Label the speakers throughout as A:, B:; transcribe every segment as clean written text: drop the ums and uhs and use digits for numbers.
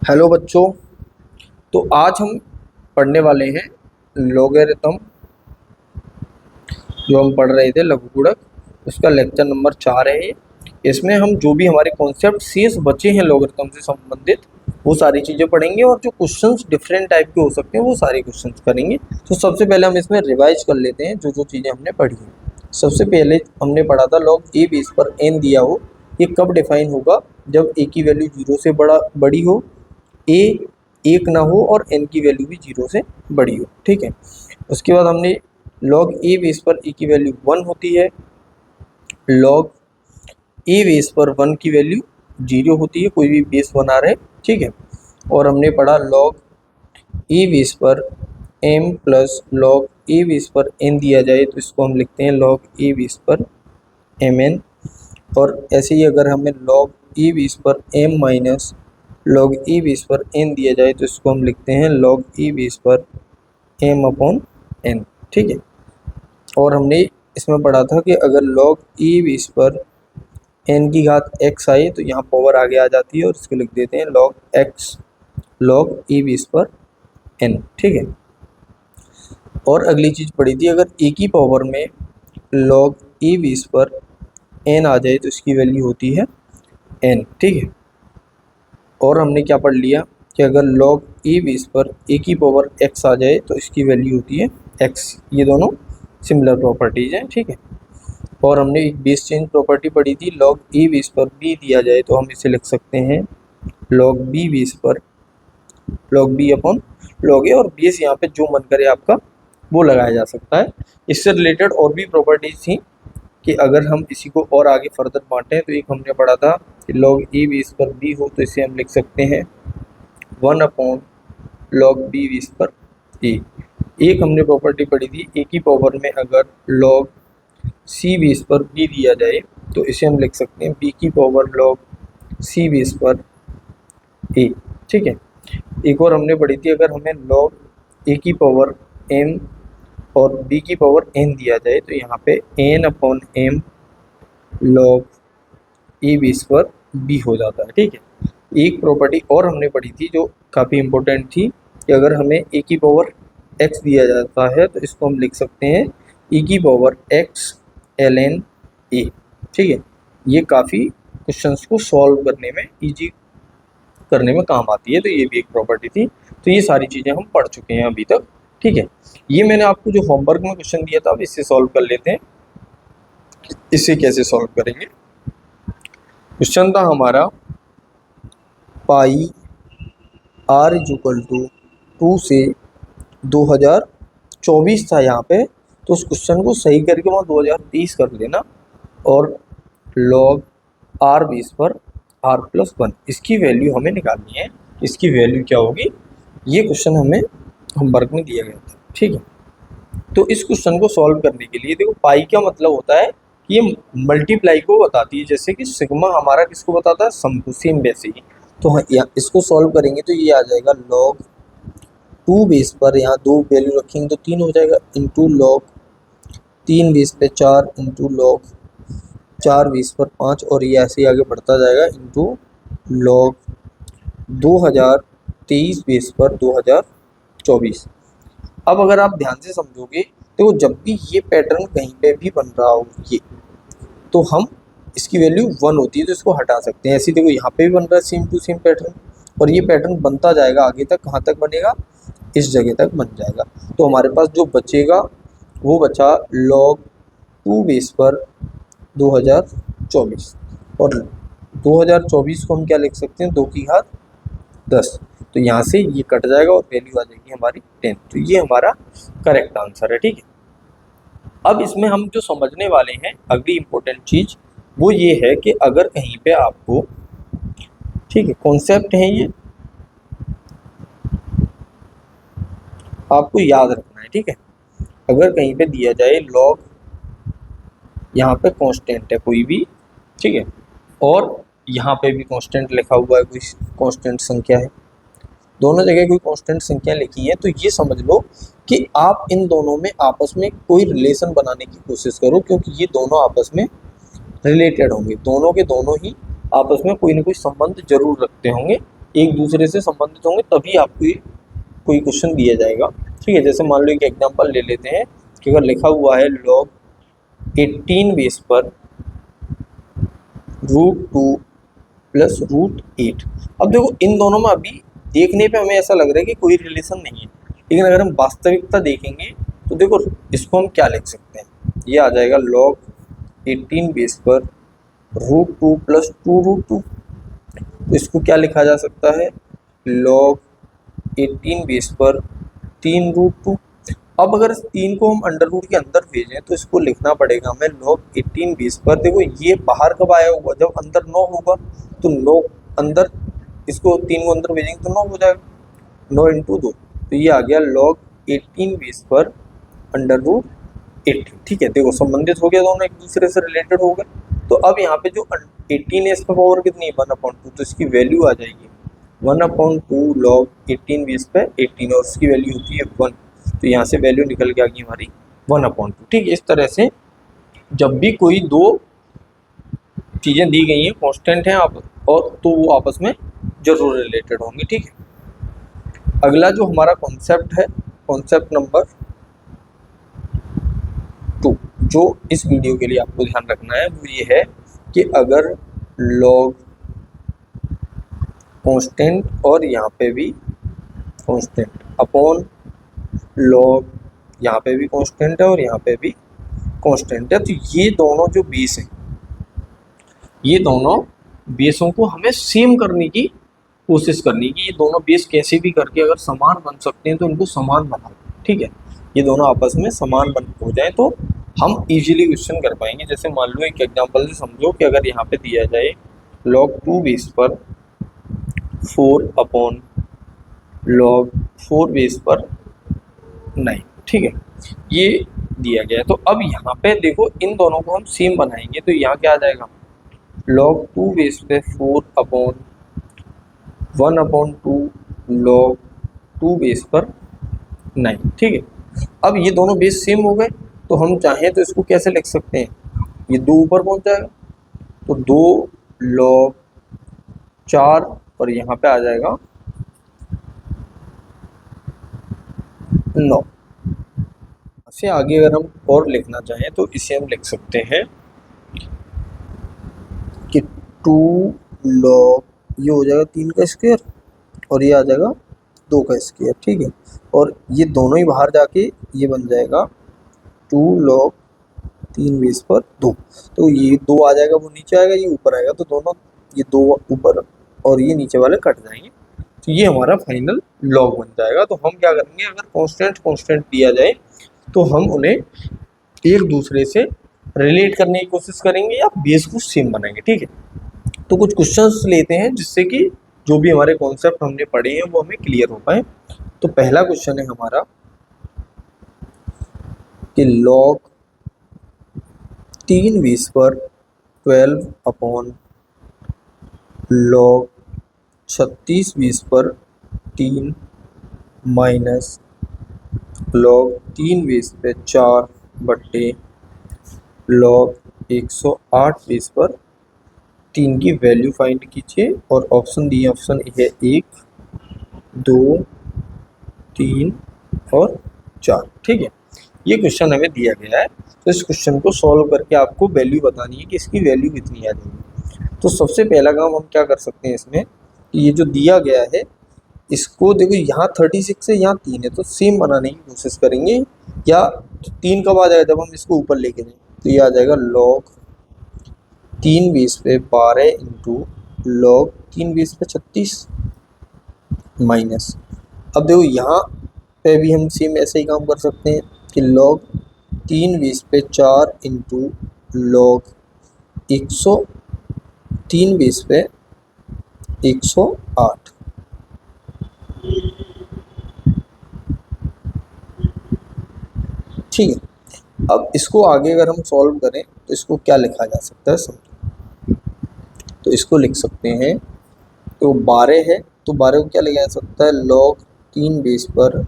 A: Hello बच्चों। तो आज हम पढ़ने वाले हैं लॉगरिथम। जो हम पढ़ रहे थे लघुगुणक, उसका लेक्चर नंबर 4 है ये। इसमें हम जो भी हमारे कॉन्सेप्ट शेष बचे हैं लॉगरिथम से संबंधित, वो सारी चीज़ें पढ़ेंगे और जो क्वेश्चंस डिफरेंट टाइप के हो सकते हैं वो सारे क्वेश्चंस करेंगे। तो सबसे पहले हम इसमें रिवाइज कर लेते हैं जो जो चीज़ें हमने पढ़ी हैं। सबसे पहले हमने पढ़ा था लॉग ए बेस पर एन दिया हो, ये कब डिफाइन होगा? जब ए की वैल्यू 0 से बड़ी हो, ए एक ना हो और एन की वैल्यू भी 0 से बड़ी हो। ठीक है। उसके बाद हमने लॉग ए बेस पर ए की वैल्यू 1 होती है, लॉग ए बेस पर 1 की वैल्यू 0 होती है, कोई भी बेस बना रहे। ठीक है। और हमने पढ़ा लॉग ए बेस पर एम प्लस लॉग ए बेस पर एन दिया जाए तो इसको हम लिखते हैं लॉग ए बेस पर एम एन। और ऐसे ही अगर हमें लॉग ए बेस पर एम माइनस लॉग ए बेस पर एन दिया जाए तो इसको हम लिखते हैं लॉग ए बेस पर एम अपॉन एन। ठीक है। और हमने इसमें पढ़ा था कि अगर लॉग ए बेस पर एन की घात एक्स आए तो यहाँ पावर आगे आ जाती है और इसको लिख देते हैं लॉग एक्स लॉग ए बेस पर एन। ठीक है। और अगली चीज़ पढ़ी थी, अगर ए की पावर में लॉग ए बेस पर एन आ जाए तो इसकी वैल्यू होती है एन। ठीक है। और हमने क्या पढ़ लिया कि अगर log ए बेस पर ए की पावर x आ जाए तो इसकी वैल्यू होती है x। ये दोनों सिमिलर प्रॉपर्टीज हैं। ठीक है। और हमने एक बेस चेंज प्रॉपर्टी पढ़ी थी, log ए बेस पर b दिया जाए तो हम इसे लिख सकते हैं log b बेस पर log b upon log a, और बेस यहाँ पे जो मन करे आपका वो लगाया जा सकता है। इससे रिलेटेड और भी प्रॉपर्टीज थी कि अगर हम इसी को और आगे फर्दर बांटें तो एक हमने पढ़ा था कि log ए बेस पर b हो तो इसे हम लिख सकते हैं 1 अपॉन log b बेस पर a। एक हमने प्रॉपर्टी पढ़ी थी, a की पावर में अगर log c बेस पर b दिया जाए तो इसे हम लिख सकते हैं b की पावर log c बेस पर a। ठीक है। एक और हमने पढ़ी थी, अगर हमें log a की पावर m और b की पावर n दिया जाए तो यहाँ पे n upon m log a base पर b हो जाता है। ठीक है। एक प्रॉपर्टी और हमने पढ़ी थी जो काफ़ी इम्पोर्टेंट थी कि अगर हमें a की पावर x दिया जाता है तो इसको हम लिख सकते हैं e की पावर x ln a। ठीक है। ये काफ़ी क्वेश्चंस को सॉल्व करने में, इजी करने में काम आती है, तो ये भी एक प्रॉपर्टी थी। तो ये सारी चीज़ें हम पढ़ चुके हैं अभी तक। ठीक है। ये मैंने आपको जो होमवर्क में क्वेश्चन दिया था अब इससे सॉल्व कर लेते हैं। इससे कैसे सॉल्व करेंगे? क्वेश्चन था हमारा पाई आर इज इक्वल टू 2 से 2024 था यहाँ पे, तो उस क्वेश्चन को सही करके वहाँ 2023 कर लेना। और log आर बेस पर आर प्लस 1 इसकी वैल्यू हमें निकालनी है। इसकी वैल्यू क्या होगी? ये क्वेश्चन हमें होमवर्क में दिया गया था। ठीक है। तो इस क्वेश्चन को सॉल्व करने के लिए देखो, पाई का मतलब होता है कि ये मल्टीप्लाई को बताती है, जैसे कि सिग्मा हमारा किसको बताता है? सम को। सेम वैसे ही तो हाँ, इसको सॉल्व करेंगे तो ये आ जाएगा log 2 बेस पर, यहाँ 2 वैल्यू रखेंगे तो 3 हो जाएगा, इंटू log 3 बेस पे 4 इंटू log 4 बेस पर 5, और ये ऐसे ही आगे बढ़ता जाएगा इंटू log 2023 बेस पर 2024। अब अगर आप ध्यान से समझोगे तो जब भी ये पैटर्न कहीं पे भी बन रहा हो ये, तो हम इसकी वैल्यू 1 होती है तो इसको हटा सकते हैं। ऐसे देखो यहाँ पे भी बन रहा है सेम टू सेम पैटर्न, और ये पैटर्न बनता जाएगा आगे तक। कहाँ तक बनेगा? इस जगह तक बन जाएगा। तो हमारे पास जो बचेगा वो बचा log 2 बेस पर 2024, और 2024 को हम क्या लिख सकते हैं? 2 की घात 10। तो यहाँ से ये कट जाएगा और वैल्यू आ जाएगी हमारी 10। तो ये हमारा करेक्ट आंसर है। ठीक है। अब इसमें हम जो समझने वाले हैं अगली इम्पोर्टेंट चीज़ वो ये है कि अगर कहीं पे आपको, ठीक है, कॉन्सेप्ट है ये, आपको याद रखना है। ठीक है। अगर कहीं पे दिया जाए log, यहाँ पे कांस्टेंट है कोई भी, ठीक है, और यहाँ पे भी कांस्टेंट लिखा हुआ है, कोई कांस्टेंट संख्या है, दोनों जगह कोई कांस्टेंट संख्या लिखी है, तो ये समझ लो कि आप इन दोनों में आपस में कोई रिलेशन बनाने की कोशिश करो, क्योंकि ये दोनों आपस में रिलेटेड होंगे। दोनों के दोनों ही आपस में कोई ना कोई संबंध जरूर रखते होंगे। एक दूसरे से संबंधित होंगे तभी आपको ये कोई क्वेश्चन दिया जाएगा। ठीक है, जैसे मान लो एक एग्जांपल ले लेते हैं कि अगर लिखा हुआ है log 18 बेस पर √2 प्लस √8। अब देखो इन दोनों में अभी देखने पे हमें ऐसा लग रहा है कि कोई रिलेशन नहीं है, लेकिन अगर हम वास्तविकता देखेंगे तो देखो इसको हम क्या लिख सकते हैं, ये आ जाएगा log 18 बेस पर √2 प्लस 2√2। तो इसको क्या लिखा जा सकता है, log 18 बेस पर 3√2। अब अगर इस 3 को हम अंडर रूट के अंदर भेजें तो इसको लिखना पड़ेगा हमें log 18 बेस पर, देखो ये बाहर कब आया होगा, जब अंदर 9 होगा, तो 9 अंदर, इसको 3 को अंदर भेजेंगे तो 9 हो जाएगा, 9 इंटू 2, तो ये आ गया log 18 बेस पर अंडर रूट 18। ठीक है, देखो संबंधित हो गया, दोनों एक दूसरे से रिलेटेड हो गए। तो अब यहाँ पे जो 18 है इसका पावर कितनी है, 1/2, तो इसकी वैल्यू आ जाएगी 1/2 log 18 बेस पे 18, और उसकी वैल्यू होती है 1, तो यहाँ से वैल्यू निकल के आ गई हमारी 1/2। ठीक है, इस तरह से जब भी कोई दो चीज़ें दी गई हैं कांस्टेंट हैं आप और, तो वो आपस में जरूर रिलेटेड होंगी। ठीक है, अगला जो हमारा कॉन्सेप्ट है, कॉन्सेप्ट नंबर 2, जो इस वीडियो के लिए आपको ध्यान रखना है वो ये है कि अगर लॉग कांस्टेंट और यहाँ पे भी कांस्टेंट अपॉन लॉग, यहाँ पे भी कांस्टेंट है और यहाँ पे भी कांस्टेंट है, तो ये दोनों जो बेस हैं, ये दोनों बेसों को हमें सेम करने की कोशिश करनी की, ये दोनों बेस कैसे भी करके अगर समान बन सकते हैं तो इनको समान बना दें। ठीक है, ये दोनों आपस में समान बन हो जाए तो हम इजीली क्वेश्चन कर पाएंगे। जैसे मान लो एक एग्जांपल से समझो कि अगर यहाँ पे दिया जाए log 2 बेस पर 4/log 4 बेस पर 9। ठीक है, ये दिया गया है, तो अब यहाँ पे देखो इन दोनों को हम सेम बनाएंगे तो यहाँ क्या आ जाएगा, log 2 बेस पे 4/1/2 log 2 बेस पर 9। ठीक है, अब ये दोनों बेस सेम हो गए तो हम चाहें तो इसको कैसे लिख सकते हैं, ये 2 ऊपर पहुंच जाएगा तो 2 log 4 और यहाँ पे आ जाएगा 9। से आगे अगर हम और लिखना चाहें तो इसे हम लिख सकते हैं कि 2 log, ये हो जाएगा 3 का स्क्वायर और ये आ जाएगा 2 का स्क्वायर। ठीक है, और ये दोनों ही बाहर जाके ये बन जाएगा 2 log 3 बेस पर 2, तो ये 2 आ जाएगा, वो नीचे आएगा, ये ऊपर आएगा, तो दोनों ये 2 ऊपर और ये नीचे वाले कट जाएंगे, तो ये हमारा फाइनल लॉग बन जाएगा। तो हम क्या करेंगे, अगर कांस्टेंट कांस्टेंट दिया जाए तो हम उन्हें एक दूसरे से रिलेट करने की कोशिश करेंगे या बेस को सेम बनाएंगे। ठीक है, तो कुछ क्वेश्चंस लेते हैं जिससे कि जो भी हमारे कॉन्सेप्ट हमने पढ़े हैं वो हमें क्लियर हो पाए। तो पहला क्वेश्चन है हमारा कि log 3 बेस पर 12/log 36 बेस पर 3 माइनस log 3 बेस पे 4/log 108 बेस पर 3 की वैल्यू फाइंड कीजिए, और ऑप्शन दिए, ऑप्शन है 1, 2, 3 और 4। ठीक है, ये क्वेश्चन हमें दिया गया है, तो इस क्वेश्चन को सॉल्व करके आपको वैल्यू बतानी है कि इसकी वैल्यू कितनी आ जाएगी। तो सबसे पहला काम हम क्या कर सकते हैं इसमें कि ये जो दिया गया है इसको देखो, यहाँ 36 है, यहाँ 3 है, तो सेम बनाने की कोशिश करेंगे, या 3 कब आ जाएगा, जब हम इसको ऊपर लेके जाएंगे, तो ये आ जाएगा log 3 बेस पे 12 इंटू log 3 बेस पे 36 माइनस, अब देखो यहाँ पे भी हम सेम ऐसे ही काम कर सकते हैं कि log 3 बेस पे 4 इंटू log 103 बेस पे 108। ठीक है, अब इसको आगे अगर हम सॉल्व करें तो इसको क्या लिखा जा सकता है समझो, तो इसको लिख सकते हैं, तो 12 है तो 12 को क्या लिखा जा सकता है, log 3 बेस पर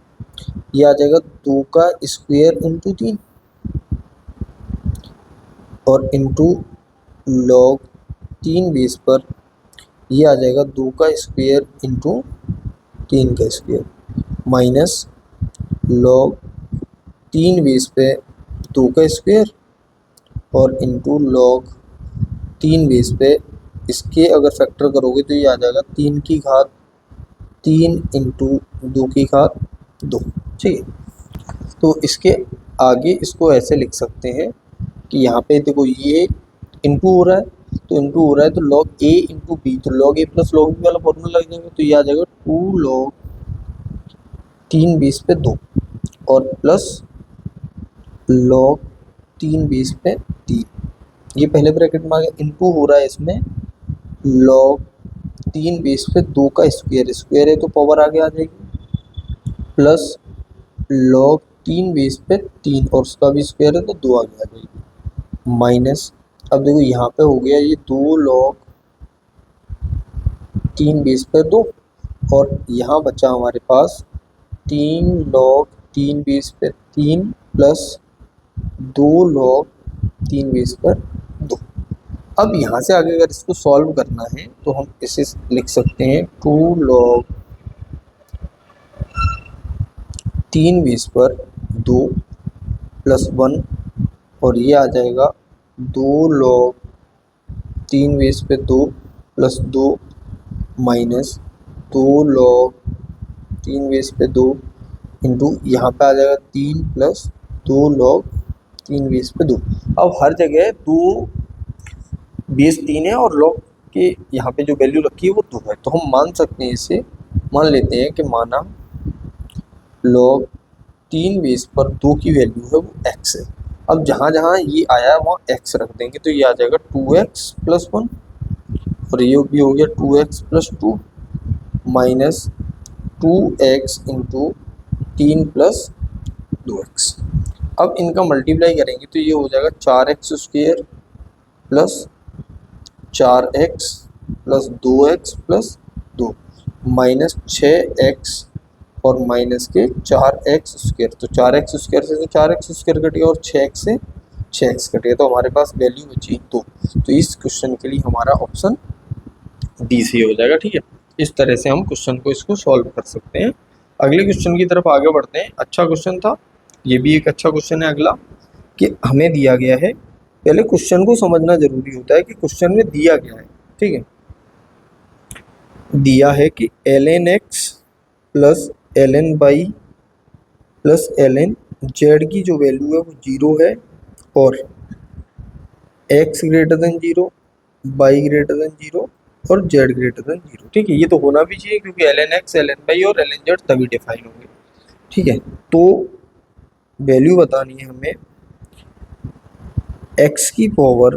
A: ये आ जाएगा 2 का स्क्वायर इंटू 3 और इंटू log 3 बेस पर ये आ जाएगा 2 का स्क्वायर इंटू 3 का स्क्वायर माइनस लॉग 3 बेस पे 2 का स्क्वायर और इंटू लॉग 3 बेस पे इसके अगर फैक्टर करोगे तो ये आ जाएगा 3 की घात 3 इंटू 2 की घात 2। ठीक है, तो इसके आगे इसको ऐसे लिख सकते हैं कि यहाँ पे देखो ये इंटू हो रहा है तो इंटू हो रहा है तो log a इंटू बी, तो log a plus log b वाला फॉर्मूला लग जाएगा, तो ये आ जाएगा 2 log 3 बेस पे 2 और प्लस log 3 बेस पे 3। ये पहले ब्रैकेट में आ गया, इंटू हो रहा है इसमें log 3 बेस पे 2 का स्क्वायर, स्क्वायर है तो पावर आगे आ जाएगी, प्लस log 3 बेस पे 3 और उसका भी स्क्वायर है तो 2 आगे आ जाएगी, माइनस अब देखो यहाँ पे हो गया ये 2 log 3 बेस पे 2 और यहाँ बचा हमारे पास 3 log 3 बेस पे 3 प्लस 2 log 3 बेस पर 2। अब यहाँ से आगे अगर इसको सॉल्व करना है तो हम इसे लिख सकते हैं 2 log 3 बेस पर 2 प्लस 1 और ये आ जाएगा 2 log 3 बेस पे 2 प्लस 2 माइनस 2 log 3 बेस पे 2 इंटू यहाँ पे आ जाएगा 3 प्लस 2 log 3 बेस पे 2। अब हर जगह 2 बेस 3 है और log के यहाँ पे जो वैल्यू रखी है वो 2 है, तो हम मान सकते हैं इसे, मान लेते हैं कि माना log 3 बेस पर 2 की वैल्यू है वो x है। अब जहाँ जहाँ ये आया है वहाँ x रख देंगे तो ये आ जाएगा 2x प्लस 1 और ये भी हो गया 2x plus 2 minus 2x into 3 plus 2x। अब इनका मल्टीप्लाई करेंगे तो ये हो जाएगा 4x square plus 4x plus 2x plus 2 minus 6x और माइनस के 4x स्क्वायर, तो 4x स्क्वायर से तो 4x स्क्वायर कट गया और 6x से 6x कट गया, तो हमारे पास वैल्यू बची 2। तो इस क्वेश्चन के लिए हमारा ऑप्शन डी सी हो जाएगा। ठीक है, इस तरह से हम क्वेश्चन को इसको सॉल्व कर सकते हैं। अगले क्वेश्चन की तरफ आगे बढ़ते हैं। अच्छा क्वेश्चन था, ये भी एक अच्छा क्वेश्चन है अगला, कि हमें दिया गया है, पहले क्वेश्चन को समझना जरूरी होता है कि क्वेश्चन में दिया गया है। ठीक है, दिया है कि ln x plus ln y plus ln z की जो वैल्यू है वो 0 है और x greater than 0, y greater than 0 और z ग्रेटर देन 0। ठीक है, ये तो होना भी चाहिए क्योंकि ln x ln y और ln z तभी डिफाइन होंगे। ठीक है, तो वैल्यू बतानी है हमें x की power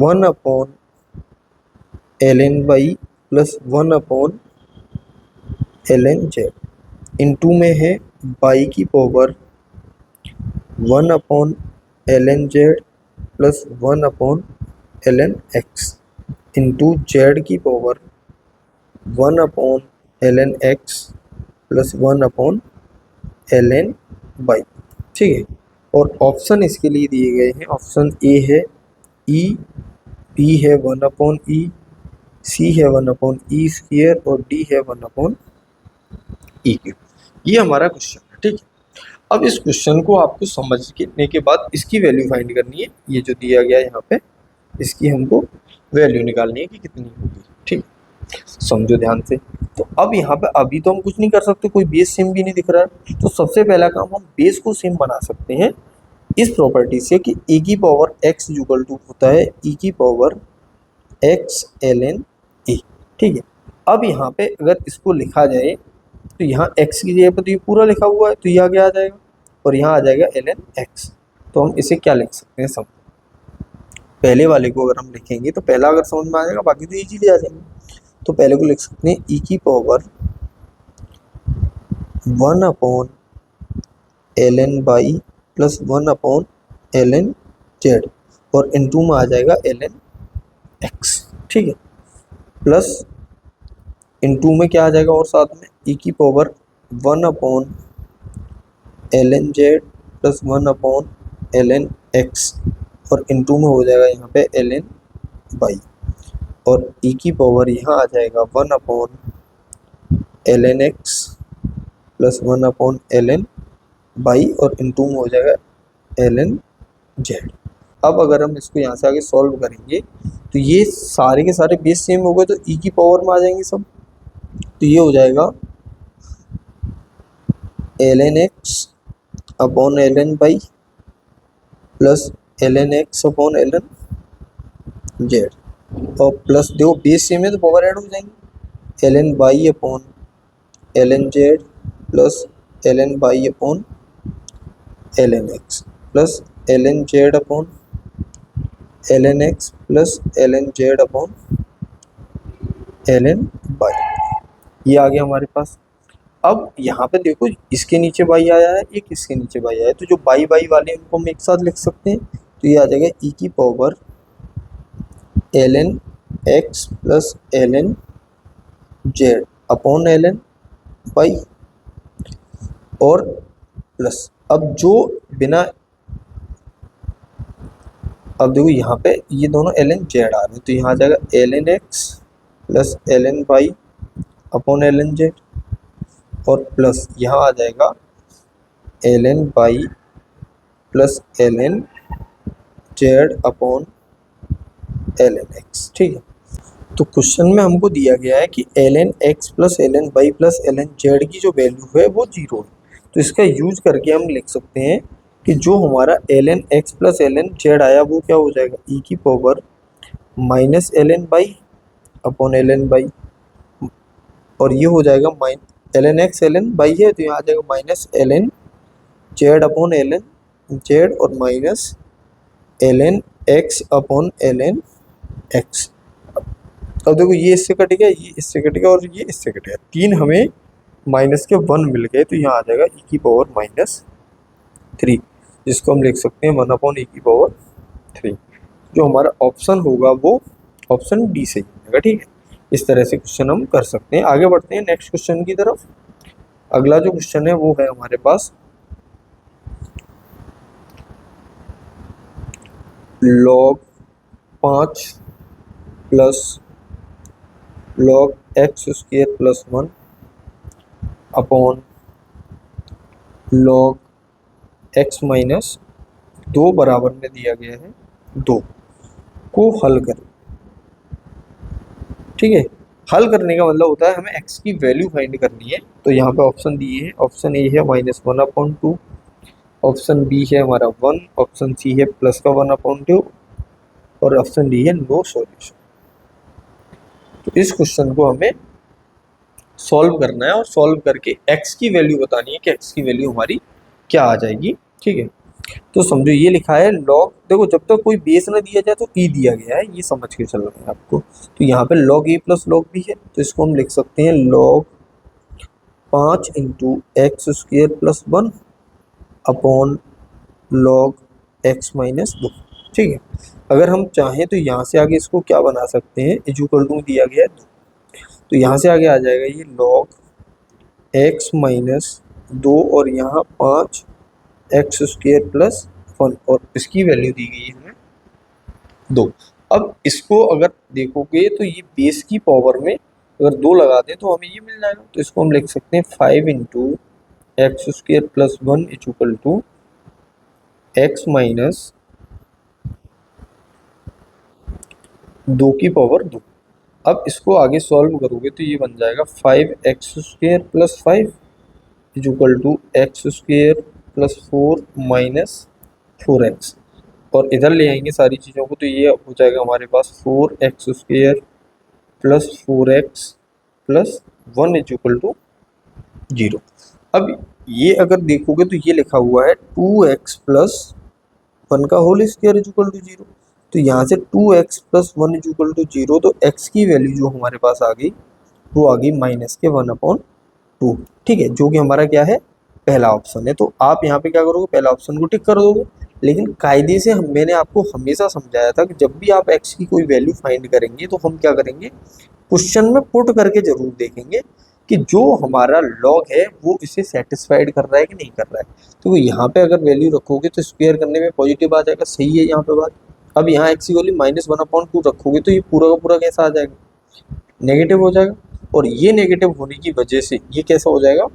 A: 1 upon ln y plus 1 upon ln z, into में है y की power 1 upon ln z plus 1 upon ln x into z की power 1 upon ln x plus 1 upon ln y। ठीक है, और ऑप्शन इसके लिए दिए गए हैं, ऑप्शन ए है e, बी है 1 अपॉन ई, सी है 1 अपॉन ई स्क्वायर और डी है 1 अपॉन ई क्यूब। ये हमारा क्वेश्चन है। ठीक है, अब इस क्वेश्चन को आपको समझने के बाद इसकी वैल्यू फाइंड करनी है। ये जो दिया गया है यहाँ पे, इसकी हमको वैल्यू निकालनी है कि कितनी होगी। ठीक, समझो ध्यान से। तो अब यहाँ पे अभी तो हम कुछ नहीं कर सकते, कोई बेस सेम भी नहीं दिख रहा है, तो सबसे पहला काम हम बेस को सेम बना सकते हैं इस प्रॉपर्टी से कि e की पावर x इक्वल टू होता है e की पावर x ln a। ठीक है, अब यहाँ पे अगर इसको लिखा जाए तो यहाँ x की जगह पर तो ये पूरा लिखा हुआ है तो ये आगे आ जाएगा और यहाँ आ जाएगा ln x। तो हम इसे क्या लिख सकते हैं, सब पहले वाले को अगर हम लिखेंगे तो पहला अगर समझ में आ जाएगा, बाकी तो इजीली आ जाएंगे। तो पहले को लिख सकते हैं e की power 1 upon ln y plus 1 upon ln z और इनटू में आ जाएगा ln x। ठीक है, प्लस इनटू में क्या आ जाएगा और साथ में e की power 1 upon ln z plus 1 upon ln x और इनटू में हो जाएगा यहाँ पे ln y। और e की पावर यहाँ आ जाएगा 1/ln x plus 1/ln y और इनटू में हो जाएगा ln z। अब अगर हम इसको यहाँ से आगे सॉल्व करेंगे तो ये सारे के सारे बेस सेम हो गए तो e की पावर में आ जाएंगे सब। तो ये हो जाएगा ln x upon ln y plus ln x upon ln z और प्लस देखो बेस सेम है तो पावर ऐड हो जाएंगे ln y upon ln z plus ln y upon ln x plus ln z upon ln x plus ln z upon ln y। ये आ गया हमारे पास। अब यहाँ पे देखो इसके नीचे y आया है, एक इसके नीचे y आया है, तो जो y वाले इनको हम एक साथ लिख सकते हैं। तो ये आ जाएगा e की power ln x plus ln z upon ln y और प्लस अब जो बिना अब देखो यहाँ पे ये दोनों ln z आ रहे हैं तो यहाँ आ जाएगा ln x plus ln y upon ln z और प्लस यहाँ आ जाएगा ln y plus ln z upon ln x। ठीक है, तो क्वेश्चन में हमको दिया गया है कि ln x plus ln y plus ln z की जो वैल्यू है वो 0 है। तो इसका यूज करके हम लिख सकते हैं कि जो हमारा ln x plus ln z आया वो क्या हो जाएगा e की power minus ln y upon ln y और ये हो जाएगा ln x ln y है तो यहाँ आ जाएगा minus ln z upon ln z और minus ln x upon ln x। अब देखो ये इससे कट गया, ये इससे कट गया और ये इससे कट गया, तीन हमें माइनस के 1 मिल गए तो यहाँ आ जाएगा e की पावर -3 जिसको हम लिख सकते हैं 1/e की पावर 3। जो हमारा ऑप्शन होगा वो ऑप्शन डी से होगा। ठीक है, इस तरह से क्वेश्चन हम कर सकते हैं। आगे बढ़ते हैं नेक्स्ट क्वेश्चन की तरफ। अगला जो क्वेश्चन है वो है हमारे पास log 5 plus log x² plus 1 upon log x minus 2 बराबर में दिया गया है 2 को हल करें। ठीक है, हल करने का मतलब होता है हमें x की वैल्यू फाइंड करनी है। तो यहाँ पे ऑप्शन दिए हैं, ऑप्शन ए है -1/2, ऑप्शन बी है हमारा 1, ऑप्शन सी है प्लस का 1/2 और ऑप्शन डी है नो सॉल्यूशन। तो इस क्वेश्चन को हमें सॉल्व करना है और सॉल्व करके x की वैल्यू बतानी है कि x की वैल्यू हमारी क्या आ जाएगी। ठीक है, तो समझो ये लिखा है log, देखो जब तक कोई बेस ना दिया जाए तो e दिया गया है, ये समझ के चल रहा है आपको। तो यहाँ पे log a plus log b है तो इसको हम लिख सकते हैं log 5 into x² plus 1 upon log x minus 2। ठीक है, अगर हम चाहें तो यहाँ से आगे इसको क्या बना सकते हैं, इक्वल टू दिया गया है 2 तो यहाँ से आगे आ जाएगा ये log x माइनस 2 और यहाँ 5x² प्लस 1 और इसकी वैल्यू दी गई है हमें 2। अब इसको अगर देखोगे तो ये बेस की पावर में अगर 2 लगा दें तो हमें ये मिल जाएगा। तो इसको हम लिख सकते हैं 5 into x² plus 1 equal to x minus 2 की पावर 2। अब इसको आगे सॉल्व करोगे तो ये बन जाएगा 5x² plus 5 equal to x² plus 4 minus 4x और इधर ले आएंगे सारी चीज़ों को तो ये हो जाएगा हमारे पास 4x² plus 4x plus 1 equal to 0। अब ये अगर देखोगे तो ये लिखा हुआ है 2x प्लस 1 का होल स्क्वायर इक्वल टू 0। तो यहाँ से 2x प्लस 1 इक्वल टू 0 तो x की वैल्यू जो हमारे पास आ गई वो आ गई माइनस के 1/2। ठीक है, जो कि हमारा क्या है पहला ऑप्शन है। तो आप यहाँ पे क्या करोगे, पहला ऑप्शन को टिक कर दोगे। लेकिन कायदे से मैंने आपको हमेशा समझाया था कि जब भी आप x की कोई वैल्यू फाइंड करेंगे तो हम क्या करेंगे, क्वेश्चन में पुट करके जरूर देखेंगे कि जो हमारा लॉग है वो इसे सेटिस्फाइड कर रहा है कि नहीं कर रहा है। तो यहाँ पे अगर वैल्यू रखोगे तो स्क्वायर करने में पॉजिटिव आ जाएगा, सही है यहाँ पे बात। अब यहाँ x की वैल्यू -1/2 रखोगे तो ये पूरा का पूरा कैसा आ जाएगा, नेगेटिव हो जाएगा। और ये नेगेटिव होने की वजह से ये कैसा हो जाएगा,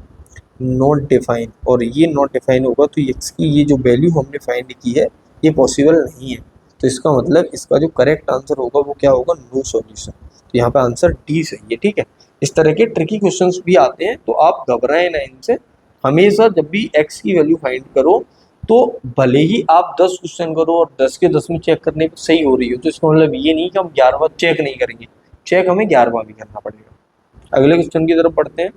A: नॉट डिफाइन। और ये नॉट डिफाइन होगा तो x की ये जो वैल्यू हमने फाइंड की है ये पॉसिबल नहीं है। तो इसका मतलब इसका जो करेक्ट आंसर होगा वो क्या होगा, नो सॉल्यूशन। तो यहाँ पे आंसर डी सही है, ठीक है। इस तरह के ट्रिकी क्वेश्चंस भी आते हैं, तो आप घबराएं ना इनसे। हमेशा जब भी x की वैल्यू फाइंड करो तो भले ही आप 10 क्वेश्चन करो और 10 के 10 में चेक करने पर सही हो रही हो, तो इसका मतलब ये नहीं कि हम 11वां चेक नहीं करेंगे, चेक हमें 11वां भी करना पड़ेगा। अगले क्वेश्चन की तरफ पढ़ते हैं।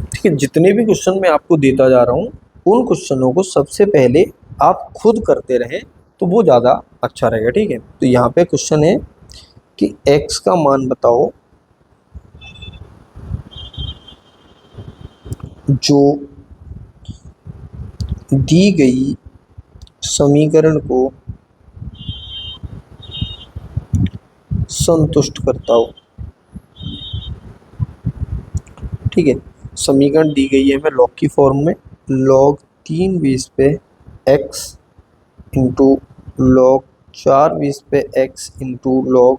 A: ठीक है, जितने भी क्वेश्चन मैं आपको देता जा रहा हूँ उन क्वेश्चनों को सबसे पहले आप खुद करते रहें तो वो ज़्यादा अच्छा रहेगा, ठीक है। तो यहाँ पे क्वेश्चन है कि x का मान बताओ जो दी गई समीकरण को संतुष्ट करता हो। ठीक है, समीकरण दी गई है हमें लॉग की फॉर्म में, log 3 20 पे x इंटू log 4 20 पे x इंटू log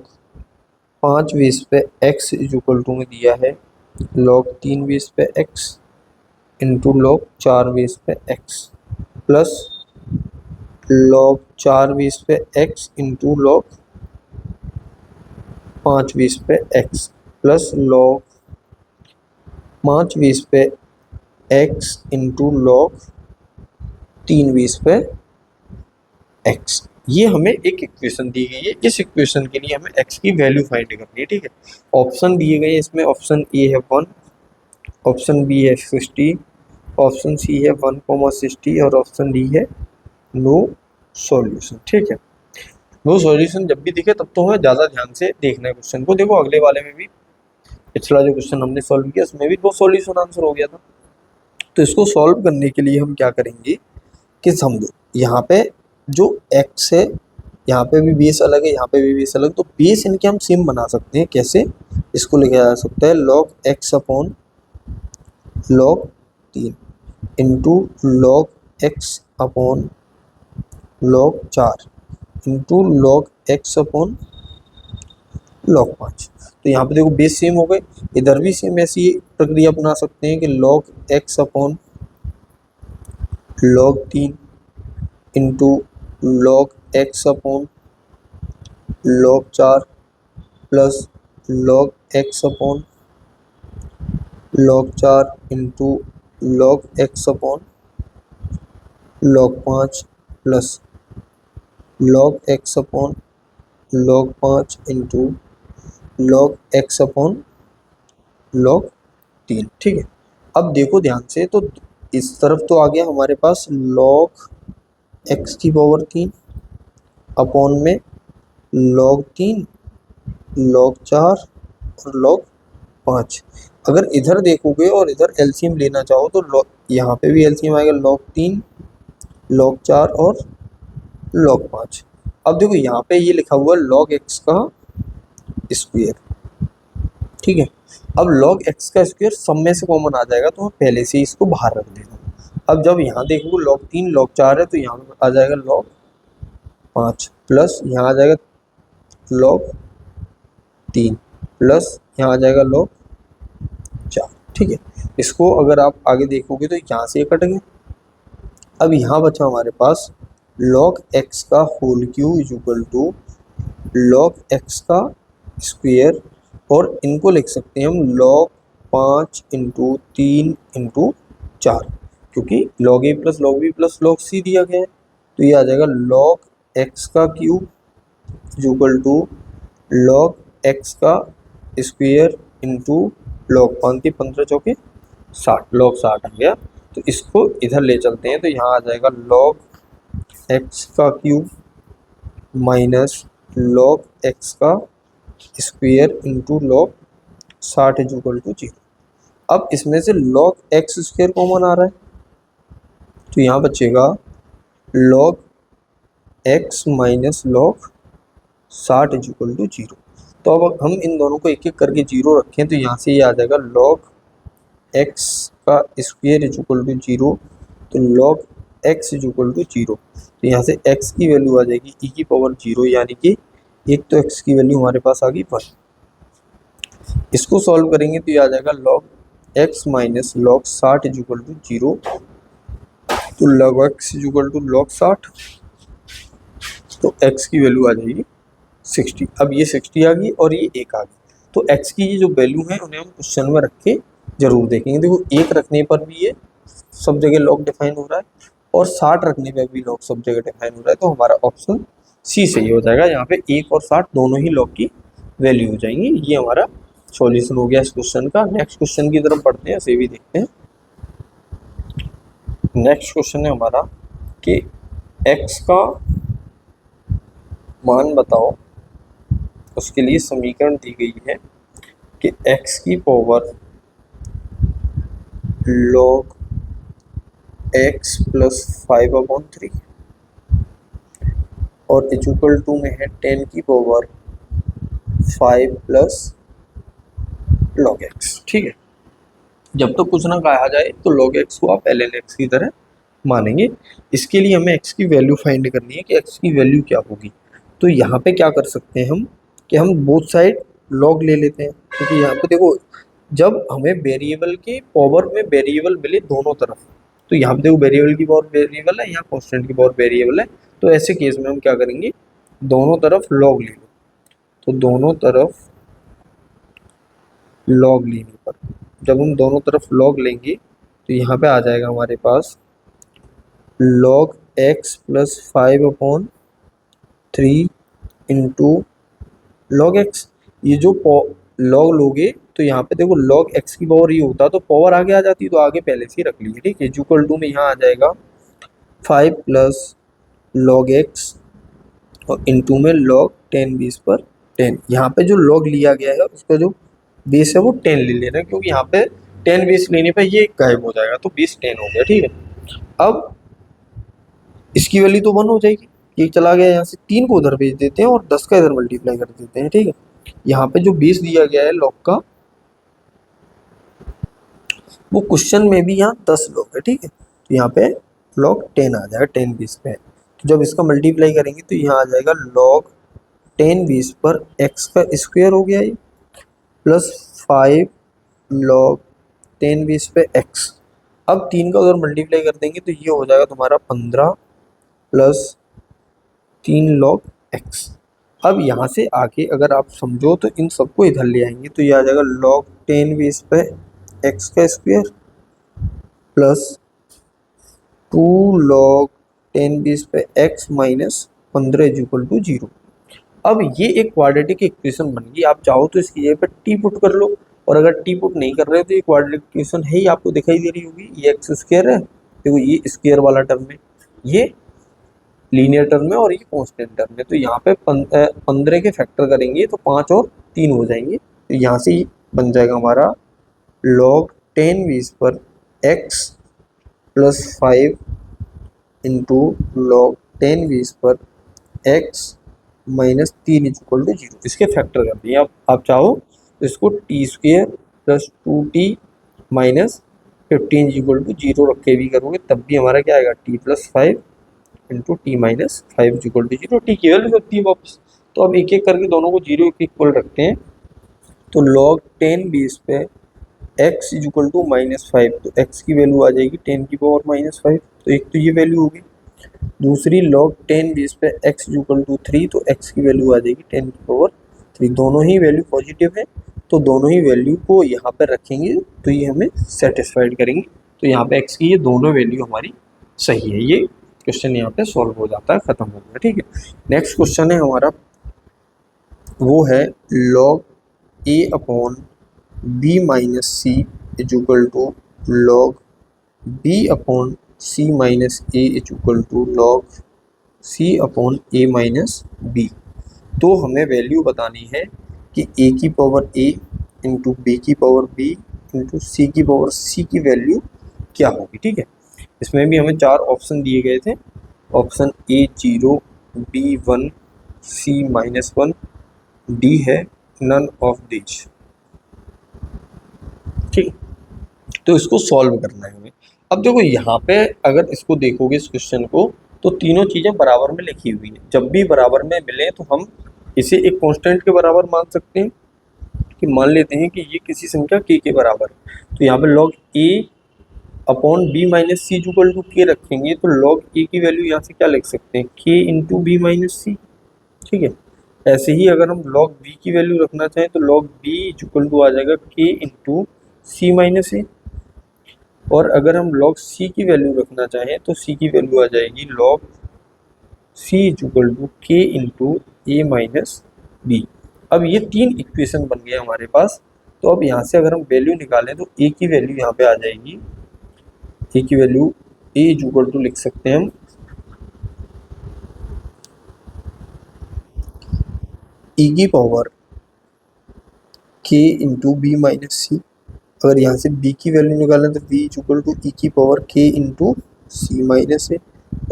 A: 5 20 पे x इज इक्वल टू में दिया है log 3 20 पे x इंटू log 4 20 पे x प्लस log 4 20 पे x इंटू log 5 20 पे x प्लस log 5 20 पे x इंटू log 3 20 पे x। ये हमें एक इक्वेशन दी गई है, इस इक्वेशन के लिए हमें x की वैल्यू फाइंड करनी है, ठीक है। ऑप्शन दिए गए इसमें, ऑप्शन ए है 1, ऑप्शन बी है 60, ऑप्शन सी है 1,60 और ऑप्शन डी है नो सॉल्यूशन, ठीक है। नो सॉल्यूशन जब भी दिखे तब तो हमें ज़्यादा ध्यान से देखना है क्वेश्चन को। देखो अगले वाले में भी, पिछला जो क्वेश्चन हमने सॉल्व किया उसमें भी नो सॉल्यूशन आंसर हो गया था। तो इसको सॉल्व करने के लिए हम क्या करेंगे कि समझो यहाँ पे जो x है, यहाँ पे भी बेस अलग है, यहाँ पे भी बेस अलग, तो बेस इनके हम सेम बना सकते हैं। कैसे, इसको लिखा जा सकता है log x upon log 3 into log x upon log 4 into log x upon log 5। तो यहाँ पे देखो बेस सेम हो गए, इधर भी सेम ऐसी प्रक्रिया अपना सकते हैं कि log x upon log 3 into log x upon log 4 plus log x upon log 4 into log x upon log 5 plus log x upon log 5 into log x upon log 3, ठीक है। अब देखो ध्यान से, तो इस तरफ तो आ गया हमारे पास log x की पावर 3 अपॉन में log 3 log 4 और log 5। अगर इधर देखोगे और इधर एलसीएम लेना चाहो तो यहाँ पे भी एलसीएम आएगा log 3 log 4 और log 5। अब देखो यहाँ पे ये लिखा हुआ है log x का स्क्वायर, ठीक है। अब log x का स्क्वायर सब में से कॉमन आ जाएगा तो हम पहले से ही इसको बाहर रख देंगे। अब जब यहाँ देखोगे log 3 log 4 है तो यहाँ आ जाएगा log 5 प्लस यहाँ आ जाएगा log 3 प्लस यहाँ आ जाएगा log 4, ठीक है। इसको अगर आप आगे देखोगे तो यहाँ से ये कट गया। अब यहाँ बचा हमारे पास log x का whole cube is equal to log x का स्क्वायर, और इनको लिख सकते हैं हम log 5 इंटू 3 इंटू 4, क्योंकि log a plus log b plus log c दिया गया है। तो ये आ जाएगा log x का cube is equal to log x का स्क्वायर इंटू log 5 के 15 चौके 60, log 60 आ गया। तो इसको इधर ले चलते हैं तो यहाँ आ जाएगा log x का क्यूब माइनस log x का square into log 60 is equal to 0। अब इसमें से log x स्क्वायर कॉमन आ रहा है तो यहाँ बचेगा log x minus log 60 is equal to 0। तो अब हम इन दोनों को एक एक करके 0 रखें तो यहाँ से ये आ जाएगा log x का स्क्वायर इज इक्वल टू 0। तो log x is equal to 0। तो यहाँ से x की वैल्यू आ जाएगी e की पावर 0, यानी कि एक तो x की वैल्यू हमारे पास आ गई 1। इसको सॉल्व करेंगे तो ये आ जाएगा log x minus log 60 is equal to 0। तो log x is equal to log 60, तो x की वैल्यू आ जाएगी 60। अब ये 60 आ गई और ये 1 आ गई, तो x की ये जो वैल्यू है उन्हें हम क्वेश्चन में रख के जरूर देखेंगे। देखो 1 रखने पर भी ये सब जगह लॉग डिफाइन हो रहा है और 60 रखने पर भी लॉग सब जगह डिफाइन हो रहा है, तो हमारा ऑप्शन सी सही हो जाएगा। यहाँ पे 1 और 60 दोनों ही लॉग की वैल्यू हो जाएंगी। ये हमारा सॉल्यूशन हो गया इस क्वेश्चन का। नेक्स्ट क्वेश्चन की तरफ बढ़ते हैं, इसे भी देखते हैं। नेक्स्ट क्वेश्चन है हमारा कि x का मान बताओ। उसके लिए समीकरण दी गई है कि x की पावर log x प्लस 5/3 और इक्वल टू में है 10 की पावर 5 प्लस log x। ठीक है, जब तक कुछ ना कहा जाए तो log x को आप ln x की तरह मानेंगे। इसके लिए हमें x की वैल्यू फाइंड करनी है कि x की वैल्यू क्या होगी। तो यहाँ पे क्या कर सकते हैं हम कि हम बोथ साइड log ले लेते हैं, क्योंकि यहाँ पे देखो जब हमें वेरिएबल के पावर में वेरिएबल मिले दोनों तरफ, तो यहाँ पे देखो वेरिएबल की पावर वेरिएबल है, यहाँ कांस्टेंट की पावर वेरिएबल है, तो ऐसे केस में हम क्या करेंगे, दोनों तरफ log ले लो। तो दोनों तरफ log लेने पर जब हम दोनों तरफ log लेंगे तो यहाँ पे आ जाएगा हमारे पास log x plus 5/3 into log x। ये जो log लोगे तो यहाँ पे देखो log x की पावर ये होता तो पावर आगे आ जाती, तो आगे पहले से ही रख लीजिए। ठीक है, इक्वल टू में यहाँ आ जाएगा 5 प्लस log x और इंटू में log 10 यहाँ पे जो log लिया गया है उसका जो बेस है वो 10 ले लेना, क्योंकि यहाँ पे 10 बेस लेने पे ये गायब हो जाएगा, तो बेस 10 हो गया। ठीक है, अब इसकी वैल्यू तो 1 हो जाएगी, ये चला गया, यहाँ से 3 को उधर भेज देते हैं और 10 का इधर मल्टीप्लाई कर देते हैं। ठीक है, यहाँ पे जो बेस दिया गया है log का वो क्वेश्चन में भी यहाँ 10 log है। ठीक है, तो यहाँ पे log 10 आ जाएगा, 10 बेस पे। तो जब इसका मल्टीप्लाई करेंगे तो यहाँ आ जाएगा log 10 बेस पर x का स्क्वायर हो गया ये, प्लस 5 log 10 बेस पे x। अब 3 का उधर मल्टीप्लाई कर देंगे तो ये हो जाएगा तुम्हारा 15 प्लस 3 log x। अब यहाँ से आगे अगर आप समझो तो इन सबको इधर ले आएंगे तो ये आ जाएगा log 10 बेस पे x का स्क्वायर प्लस 2 log 10 बेस पे x minus 15 is equal to 0। अब ये एक क्वाड्रेटिक इक्वेशन बन गई। आप चाहो तो इसकी जगह पर टी पुट कर लो, और अगर टी पुट नहीं कर रहे हो तो ये क्वाड्रेटिक इक्वेशन है ही, आपको दिखाई दे रही होगी। ये एक्स स्क्वायर है, देखो ये स्क्वायर वाला टर्म है, ये लीनियर टर्म है और ये कांस्टेंट टर्म है। तो यहाँ पे 15 के फैक्टर करेंगे तो 5 और 3 हो जाएंगे, तो यहाँ से बन जाएगा हमारा log 10 बेस पर x plus 5 into log 10 base पर x minus 3 is equal to 0। इसके फैक्टर कर दिए आप चाहो तो इसको t square plus 2t minus 15 is equal to 0 रख के भी करोगे तब भी हमारा क्या आएगा, t plus 5 into t minus 5 is equal to 0। T की वैल्यू होती है वापस। तो अब एक एक करके दोनों को 0 के इक्वल रखते हैं। तो log 10 बेस पे x इज इक्वल टू -5, तो x की वैल्यू आ जाएगी 10 की पावर -5। तो एक तो ये वैल्यू होगी, दूसरी log 10 बेस पे x इज इक्वल टू 3, तो x की वैल्यू आ जाएगी 10 की पावर 3। दोनों ही वैल्यू पॉजिटिव है, तो दोनों ही वैल्यू को यहाँ पर रखेंगे तो ये हमें सेटिस्फाइड करेंगे। तो यहाँ पे x की ये दोनों वैल्यू हमारी सही है। ये क्वेश्चन यहाँ पे सॉल्व हो जाता है, खत्म हो गया। ठीक है, नेक्स्ट क्वेश्चन है हमारा, वो है log a upon b minus c is equal to log b upon c minus a is equal to log c upon a minus b। तो हमें वैल्यू बतानी है कि a की पावर a इंटू b की पावर b इंटू c की power c की value क्या होगी। ठीक है, इसमें भी हमें 4 ऑप्शन दिए गए थे। Option a 0, b 1, c -1, d है नन ऑफ दिस। ठीक, तो इसको सॉल्व करना है हमें। अब देखो यहाँ पे अगर इसको देखोगे इस क्वेश्चन को, तो तीनों चीजें बराबर में लिखी हुई है। जब भी बराबर में मिले तो हम इसे एक कांस्टेंट के बराबर मान सकते हैं, कि मान लेते हैं कि ये किसी संख्या के बराबर है। तो यहाँ पे log a upon b minus c equal to k रखेंगे, तो log a की वैल्यू यहाँ से क्या लिख सकते हैं, k इंटू बी माइनस सी। ठीक है, ऐसे ही अगर हम log b की वैल्यू रखना चाहें तो log b इक्वल टू आ जाएगा k into c minus a. और अगर हम log c की वैल्यू रखना चाहें तो c की वैल्यू आ जाएगी log c equal to k into a minus b. अब ये तीन इक्वेशन बन गए हमारे पास। तो अब यहाँ से अगर हम वैल्यू निकालें तो a की वैल्यू यहाँ पे आ जाएगी, a की वैल्यू a इक्वल टू लिख सकते हैं हम e की power k into b minus c. अगर यहाँ से b की वैल्यू निकालें तो v इक्वल टू e की power k into c minus a.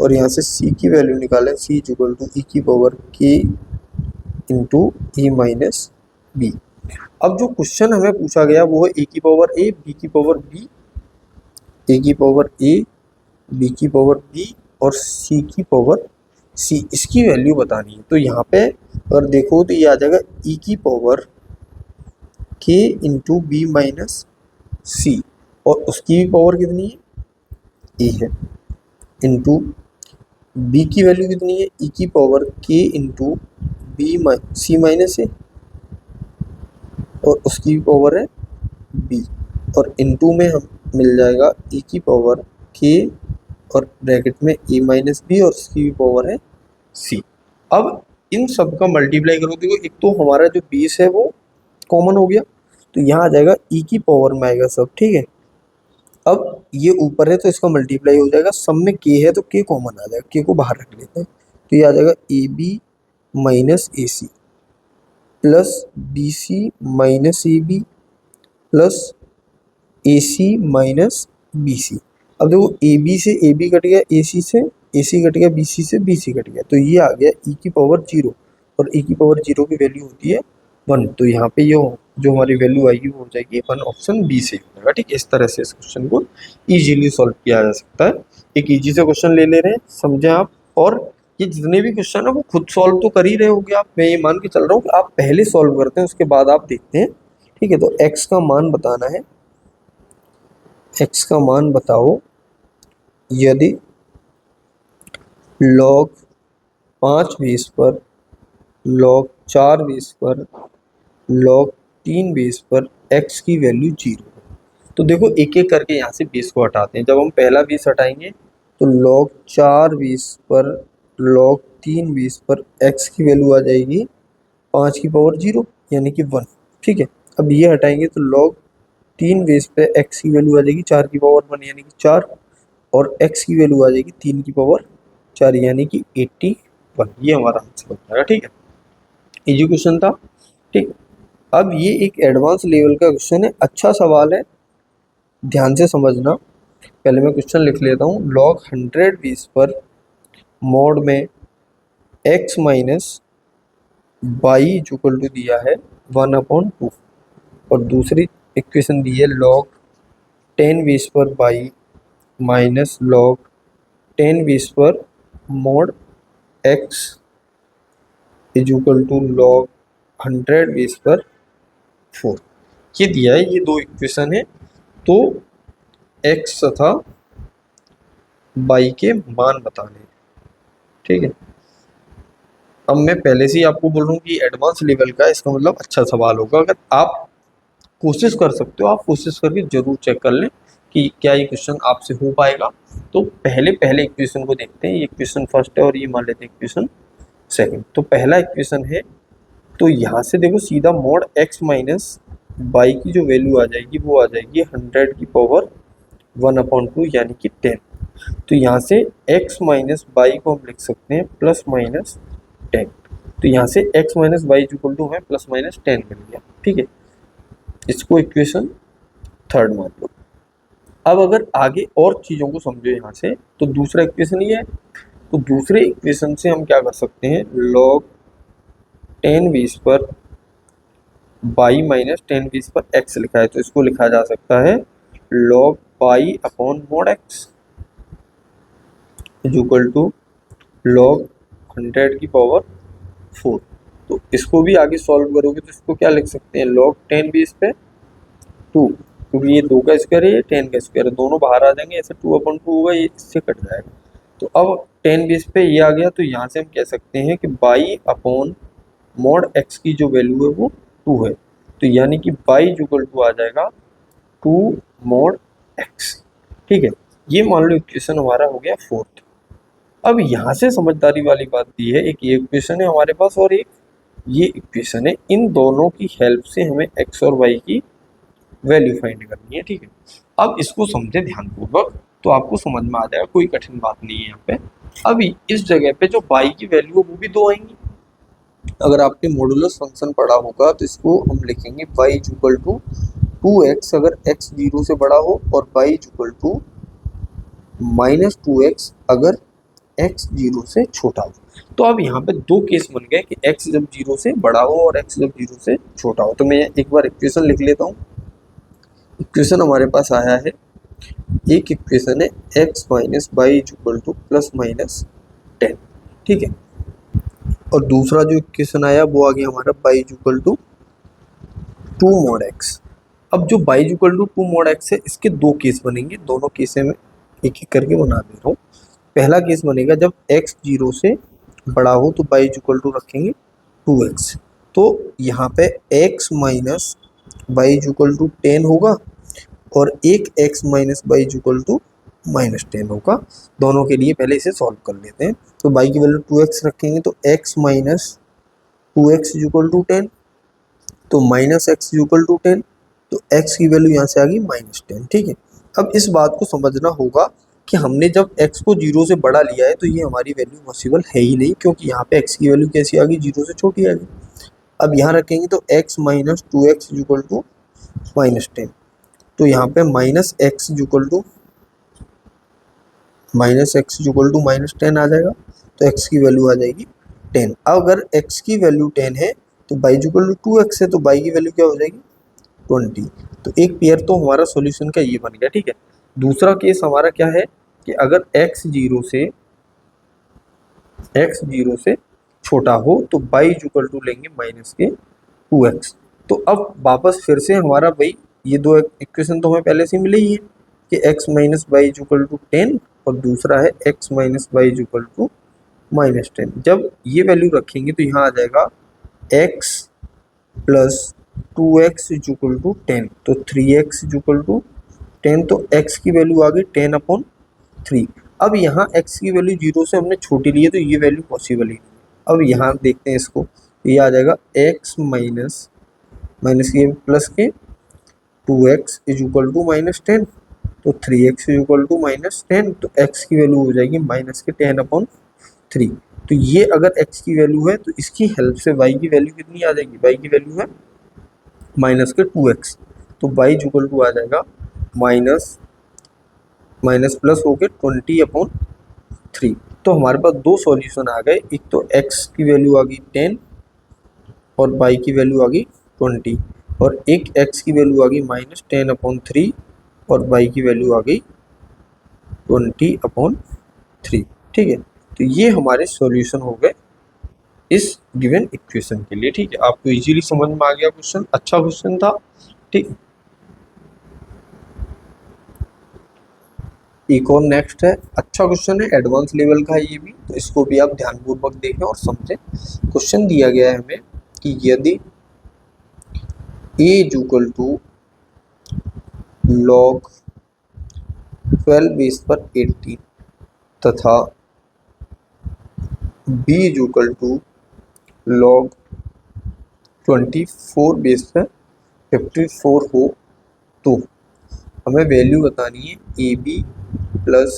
A: और यहाँ से c की वैल्यू निकालें c इक्वल टू e की power k into e minus b. अब जो क्वेश्चन हमें पूछा गया वो है a की पावर a, b की पावर b, a की पावर a, b की पावर b और c की पावर c। इसकी वैल्यू बतानी है। तो यहाँ पे अगर देखो तो ये आ जाएगा e की power k into b minus c, और उसकी भी पावर कितनी है, a है, इंटू b की वैल्यू कितनी है, e की power k into b c minus a, और उसकी भी पावर है b, और इनटू में हम मिल जाएगा e की पावर k और ब्रैकेट में a माइनस बी और उसकी भी पावर है c। अब इन सब का मल्टीप्लाई करो, देखो एक तो हमारा जो बेस है वो कॉमन हो गया, तो यहाँ आ जाएगा e की पावर में आएगा सब। ठीक है, अब ये ऊपर है तो इसका मल्टीप्लाई हो जाएगा, सब में k है तो k कॉमन आ जाएगा, k को बाहर रख लेते हैं। तो ये आ जाएगा a b minus a c plus b c minus a b plus a c minus b c. अब देखो ए बी से ए बी कट गया, ए सी कट गया, बी सी से बी सी कट गया, तो ये आ गया e की पावर 0, और e की पावर 0 की वैल्यू होती है 1। तो यहाँ पे ये जो हमारी वैल्यू आएगी वो हो जाएगी 1, ऑप्शन बी से हो जाएगा। ठीक है, इस तरह से इस क्वेश्चन को इजीली सॉल्व किया जा सकता है। एक इजी से क्वेश्चन ले ले रहे हैं, समझे आप। और ये जितने भी क्वेश्चन है वो खुद सॉल्व तो कर ही रहे होगे आप, मैं ये मान के चल रहा हूँ कि आप पहले सॉल्व करते हैं उसके बाद आप देखते हैं। ठीक है, तो x का मान बताना है, x का मान बताओ यदि log 5 बेस पर, log 4 बेस पर, log 3 बेस पर x की वैल्यू 0 है। तो देखो एक एक करके यहाँ से बेस को हटाते हैं। जब हम पहला बेस हटाएंगे तो log 4 बेस पर, log 3 बेस पर x की वैल्यू आ जाएगी 5 की पावर 0 यानी कि 1। ठीक है, अब ये हटाएंगे तो log 3 बेस पे x की वैल्यू आ जाएगी 4 की पावर 1 यानी कि 4, और x की वैल्यू आ जाएगी 3 की पावर 4 यानी कि 81। ये हमारा आंसर हो जाएगा। ठीक है, इजी क्वेश्चन था। ठीक, अब ये एक एडवांस लेवल का क्वेश्चन है, अच्छा सवाल है, ध्यान से समझना। पहले मैं क्वेश्चन लिख लेता हूँ। log 100 बेस पर मोड में x minus y equal to दिया है 1/2, और दूसरी इक्वेशन दी है log 10 बेस पर बाई माइनस log 10 बेस पर mod x is equal to log 100 base पर 4। ये दिया है, ये दो इक्वेशन है। तो x तथा y के मान बताने। ठीक है, अब मैं पहले से ही आपको बोल रहा हूँ कि एडवांस लेवल का, इसका मतलब अच्छा सवाल होगा। अगर आप कोशिश कर सकते हो, आप कोशिश करके जरूर चेक कर लें कि क्या ये क्वेश्चन आपसे हो पाएगा। तो पहले इक्वेशन को देखते हैं। ये इक्वेशन फर्स्ट है और ये मान लेते हैं इक्वेशन सेकंड। तो पहला इक्वेशन है, तो यहाँ से देखो सीधा मोड x माइनस बाई की जो वैल्यू आ जाएगी वो आ जाएगी 100 की पावर 1/2 यानी कि 10। तो यहाँ से x माइनस बाई को हम लिख सकते हैं प्लस माइनस 10। तो यहाँ से x minus y equal to हमें प्लस माइनस 10 मिल गया। ठीक है, इसको इक्वेशन थर्ड मान लो। अब अगर आगे और चीज़ों को समझो यहाँ से, तो दूसरा इक्वेशन ये है। तो दूसरे इक्वेशन से हम क्या कर सकते हैं, log 10 बेस पर बाई माइनस 10 बेस पर x लिखा है, तो इसको लिखा जा सकता है log pi upon mod x is equal to log 100 की पावर 4। तो इसको भी आगे सॉल्व करोगे तो इसको क्या लिख सकते हैं, log 10 बेस पे 2, क्योंकि ये 2 का स्क्वायर है, ये 10 का स्क्वायर है, दोनों बाहर आ जाएंगे, ऐसे 2/2 होगा, ये इससे कट जाएगा। तो अब 10 बेस पे ये आ गया, तो यहाँ से हम कह सकते हैं कि बाई अपॉन मॉड एक्स की जो वैल्यू है वो 2 है। तो यानी कि बाई इक्वल टू आ जाएगा 2 मॉड एक्स। ठीक है, ये मान लो इक्वेशन हमारा हो गया 4th। अब यहाँ से समझदारी वाली बात ये है, एक ये इक्वेशन है हमारे पास और एक ये इक्वेशन है, इन दोनों की हेल्प से हमें एक्स और वाई की वैल्यू फाइंड करनी है। ठीक है, अब इसको समझे ध्यानपूर्वक तो आपको समझ में आ जाएगा, कोई कठिन बात नहीं है यहाँ पे। अभी इस जगह पे जो बाई की वैल्यू है वो भी 2 आएंगी। अगर आपके मॉडुलस फंक्शन पढ़ा होगा तो इसको हम लिखेंगे y इक्वल टू 2x अगर x 0 से बड़ा हो, और y इक्वल टू -2x अगर x 0 से छोटा हो। तो अब यहाँ पे दो केस बन गए कि x जब 0 से बड़ा हो और x जब 0 से छोटा हो। तो मैं एक बार इक्वेशन लिख लेता हूँ। इक्वेशन हमारे पास आया है, एक इक्वेशन है x minus y equal to +-10। ठीक है, और दूसरा जो इक्वेशन आया वो आ गया हमारा y equal to 2 mod x। अब जो y equal to 2 mod x है, इसके दो केस बनेंगे, दोनों केस में एक एक करके बना दे रहा हूँ। पहला केस बनेगा जब x 0 से बड़ा हो तो y इक्वल टू रखेंगे 2x। तो यहाँ पे x minus y equal to 10 होगा और एक x minus y equal to -10 होगा। दोनों के लिए पहले इसे सॉल्व कर लेते हैं। तो y की वैल्यू 2x रखेंगे तो x minus 2x equal to 10, तो माइनस एक्स इक्वल टू 10, तो x की वैल्यू यहाँ से आ गई -10। ठीक है, अब इस बात को समझना होगा कि हमने जब x को 0 से बड़ा लिया है तो ये हमारी वैल्यू पॉसिबल है ही नहीं, क्योंकि यहाँ पे x की वैल्यू कैसी आ गई, 0 से छोटी आ गई। अब यहाँ रखेंगे तो x minus 2x equal to -10, तो यहाँ पे -x इक्वल टू -10 आ जाएगा, तो x की वैल्यू आ जाएगी 10। अब अगर x की वैल्यू 10 है तो y इक्वल टू 2x है, तो y की वैल्यू क्या हो जाएगी 20। तो एक पेयर तो हमारा सॉल्यूशन का ये बन गया। ठीक है, दूसरा केस हमारा क्या है कि अगर x 0 से छोटा हो तो y इक्वल टू लेंगे -2x। तो अब वापस फिर से हमारा भाई ये दो इक्वेशन तो हमें पहले से मिले ही है कि x minus y equal to 10 और दूसरा है x minus y equal to -10। जब ये वैल्यू रखेंगे तो यहाँ आ जाएगा x plus 2x equal to 10, तो 3x इक्वल टू 10, तो x की वैल्यू आ गई 10/3। अब यहाँ x की वैल्यू 0 से हमने छोटी ली है तो ये वैल्यू पॉसिबल ही नहीं। अब यहाँ देखते हैं इसको, ये आ जाएगा x माइनस के प्लस के 2x इज इक्वल टू -10, तो 3x इज इक्वल टू -10, तो x की वैल्यू हो जाएगी -10/3। तो ये अगर x की वैल्यू है तो इसकी हेल्प से y की वैल्यू कितनी आ जाएगी, y की वैल्यू है -2x, तो y इक्वल टू आ जाएगा माइनस प्लस होके 20/3। तो हमारे पास दो सॉल्यूशन आ गए, एक तो x की वैल्यू आ गई 10 और y की वैल्यू आ गई 20, और एक x की वैल्यू आ गई -10/3 और y की वैल्यू आ गई 20/3। ठीक है, तो ये हमारे सॉल्यूशन हो गए इस गिवन इक्वेशन के लिए। ठीक है, आपको इजीली समझ में आ गया क्वेश्चन, अच्छा क्वेश्चन था। ठीक, एक और नेक्स्ट है, अच्छा क्वेश्चन है, एडवांस लेवल का है ये भी, तो इसको भी आप ध्यानपूर्वक देखें और समझें। क्वेश्चन दिया गया है हमें कि यदि a equal to log 12 base पर 18 तथा b equal to log 24 base पर 54 हो तो हमें वैल्यू बतानी है a b plus